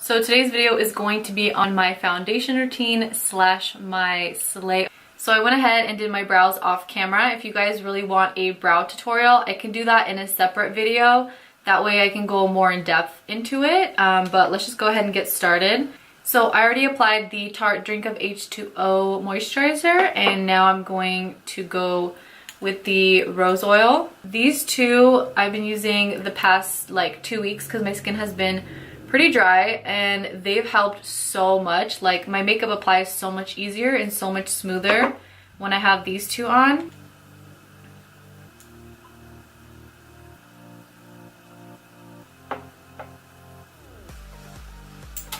So today's video is going to be on my foundation routine slash my slay. So I went ahead and did my brows off camera. If you guys really want a brow tutorial, I can do that in a separate video. That way I can go more in depth into it, but let's just go ahead and get started. So I already applied the Tarte Drink of H2O moisturizer, and now I'm going to go with the rose oil. These two I've been using the past like 2 weeks because my skin has been pretty dry, and they've helped so much. Like, my makeup applies so much easier and so much smoother when I have these two on.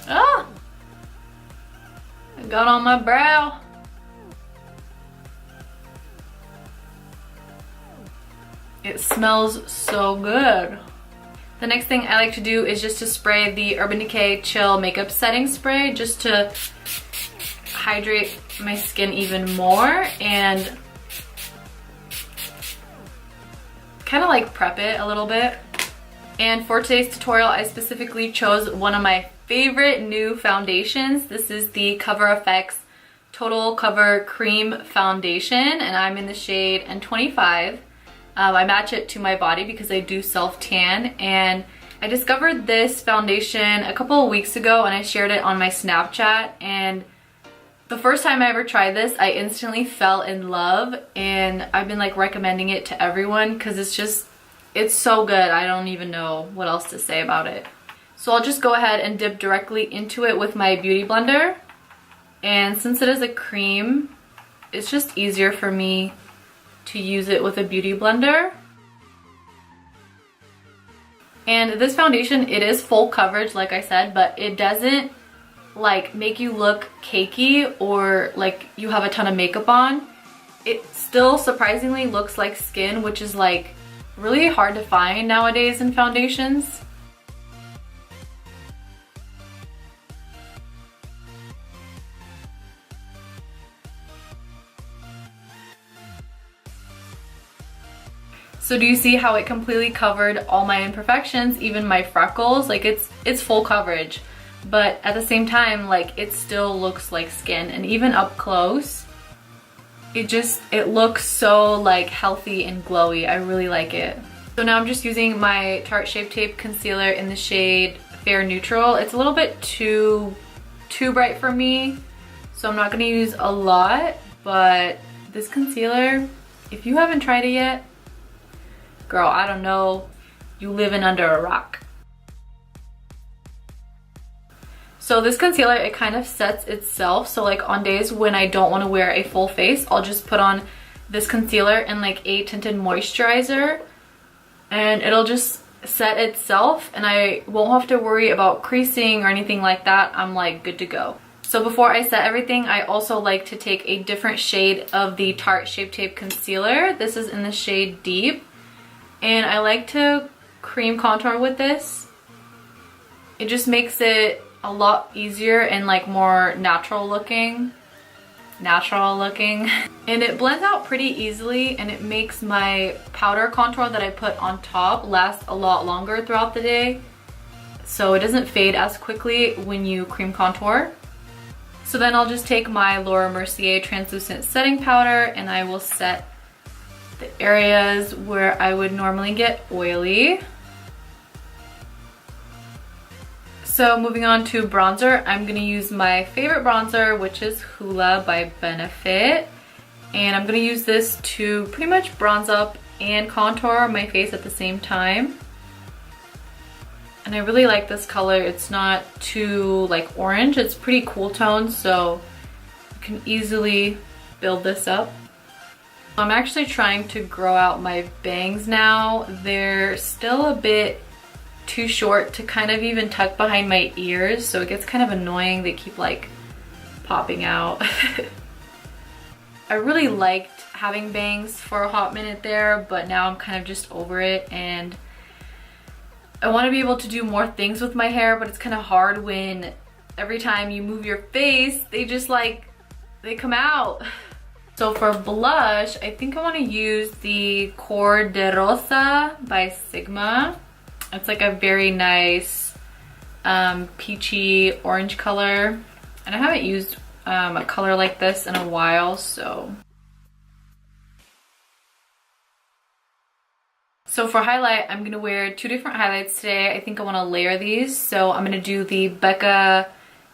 Ah! I got on my brow. It smells so good. The next thing I like to do is just to spray the Urban Decay Chill Makeup Setting Spray just to hydrate my skin even more and kind of like prep it a little bit. And for today's tutorial, I specifically chose one of my favorite new foundations. This is the Cover FX Total Cover Cream Foundation, and I'm in the shade N25. I match it to my body because I do self-tan, and I discovered this foundation a couple of weeks ago and I shared it on my Snapchat, and the first time I ever tried this, I instantly fell in love, and I've been like recommending it to everyone because it's so good. I don't even know what else to say about it. So I'll just go ahead and dip directly into it with my beauty blender, and since it is a cream, it's just easier for me to use it with a beauty blender. And this foundation, it is full coverage like I said, but it doesn't like make you look cakey or like you have a ton of makeup on. It still surprisingly looks like skin, which is like really hard to find nowadays in foundations. So do you see how it completely covered all my imperfections, even my freckles? Like it's full coverage, but at the same time, like it still looks like skin, and even up close, it looks so like healthy and glowy. I really like it. So now I'm just using my Tarte Shape Tape Concealer in the shade Fair Neutral. It's a little bit too bright for me, so I'm not gonna use a lot, but this concealer, if you haven't tried it yet, girl, I don't know, you living under a rock. So this concealer, it kind of sets itself. So like on days when I don't want to wear a full face, I'll just put on this concealer and like a tinted moisturizer, and it'll just set itself, and I won't have to worry about creasing or anything like that. I'm like good to go. So before I set everything, I also like to take a different shade of the Tarte Shape Tape Concealer. This is in the shade Deep. And I like to cream contour with this. It just makes it a lot easier and like more natural looking. And it blends out pretty easily, and it makes my powder contour that I put on top last a lot longer throughout the day. So it doesn't fade as quickly when you cream contour. So then I'll just take my Laura Mercier translucent setting powder, and I will set the areas where I would normally get oily. So moving on to bronzer, I'm gonna use my favorite bronzer, which is Hoola by Benefit. And I'm gonna use this to pretty much bronze up and contour my face at the same time. And I really like this color. It's not too like orange, it's pretty cool tone, so you can easily build this up. I'm actually trying to grow out my bangs now. They're still a bit too short to kind of even tuck behind my ears, so it gets kind of annoying. They keep like popping out. I really liked having bangs for a hot minute there, but now I'm kind of just over it, and I want to be able to do more things with my hair, but it's kind of hard when every time you move your face, they just like, they come out. So for blush, I think I want to use the Cor de Rosa by Sigma. It's like a very nice peachy orange color. And I haven't used a color like this in a while, so. So for highlight, I'm gonna wear two different highlights today. I think I wanna layer these. So I'm gonna do the Becca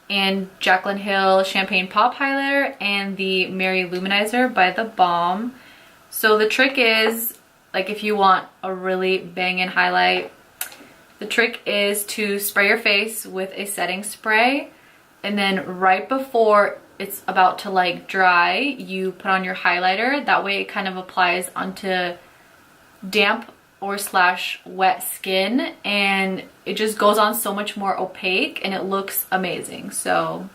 and Jaclyn Hill Champagne Pop Highlighter and the Mary Luminizer by The Balm. So the trick is, like if you want a really banging highlight, the trick is to spray your face with a setting spray, and then right before it's about to like dry, you put on your highlighter. That way it kind of applies onto damp or slash wet skin, and it just goes on so much more opaque and it looks amazing. So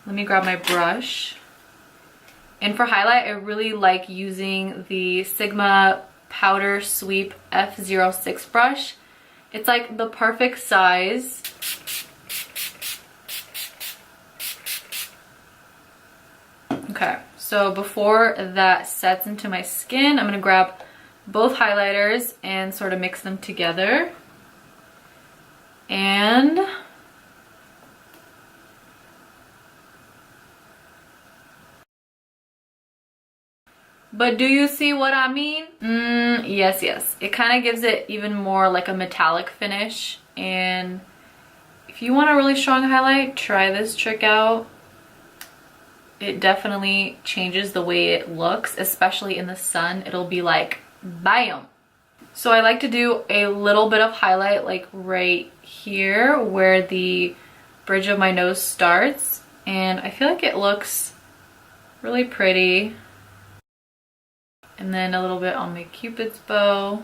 let me grab my brush. And for highlight, I really like using the Sigma Powder Sweep F06 brush. It's like the perfect size. Okay, so before that sets into my skin, I'm gonna grab both highlighters and sort of mix them together. And but do you see what I mean? Yes, yes. It kind of gives it even more like a metallic finish. And if you want a really strong highlight, try this trick out. It definitely changes the way it looks, especially in the sun. It'll be like, bam. So I like to do a little bit of highlight like right here where the bridge of my nose starts. And I feel like it looks really pretty. And then a little bit on my Cupid's bow.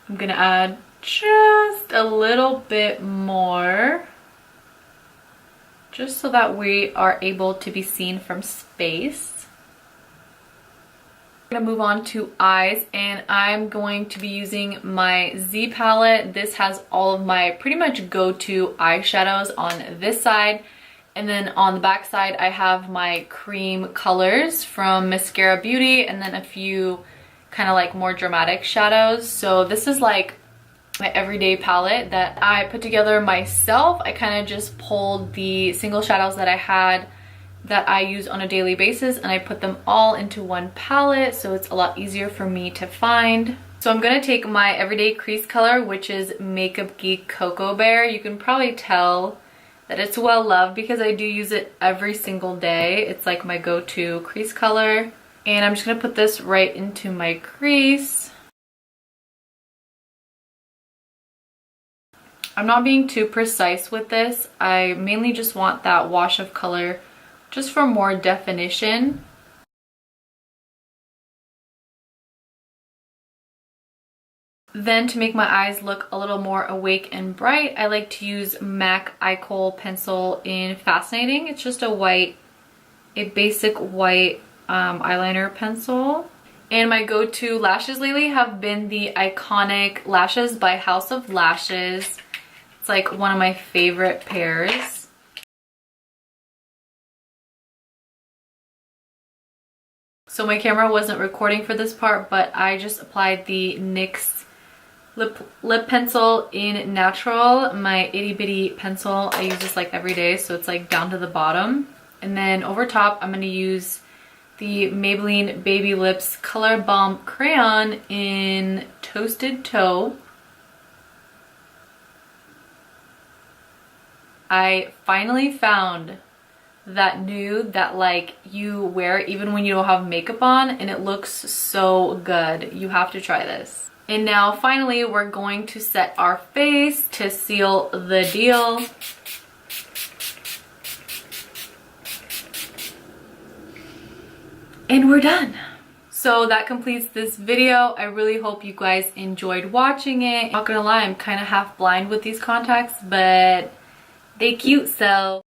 I'm gonna add just a little bit more, just so that we are able to be seen from space. I'm gonna move on to eyes, and I'm going to be using my Z palette. This has all of my pretty much go-to eyeshadows on this side. And then on the back side, I have my cream colors from Mascara Beauty, and then a few kind of like more dramatic shadows. So this is like my everyday palette that I put together myself. I kind of just pulled the single shadows that I had that I use on a daily basis, and I put them all into one palette, so it's a lot easier for me to find. So I'm gonna take my everyday crease color, which is Makeup Geek Cocoa Bear. You can probably tell that it's well loved because I do use it every single day. It's like my go-to crease color. And I'm just gonna put this right into my crease. I'm not being too precise with this. I mainly just want that wash of color just for more definition. Then to make my eyes look a little more awake and bright, I like to use MAC Eye Kohl pencil in Fascinating. It's just a basic white eyeliner pencil. And my go-to lashes lately have been the Iconic Lashes by House of Lashes. It's like one of my favorite pairs. So my camera wasn't recording for this part, but I just applied the NYX lip pencil in Natural, my itty bitty pencil. I use this like every day, so it's like down to the bottom. And then over top, I'm gonna use the Maybelline Baby Lips Color Bomb Crayon in Toasted Toe. I finally found that nude that like you wear even when you don't have makeup on, and it looks so good. You have to try this. And now finally we're going to set our face to seal the deal. And we're done. So that completes this video. I really hope you guys enjoyed watching it. Not gonna lie, I'm kind of half blind with these contacts, but they cute, so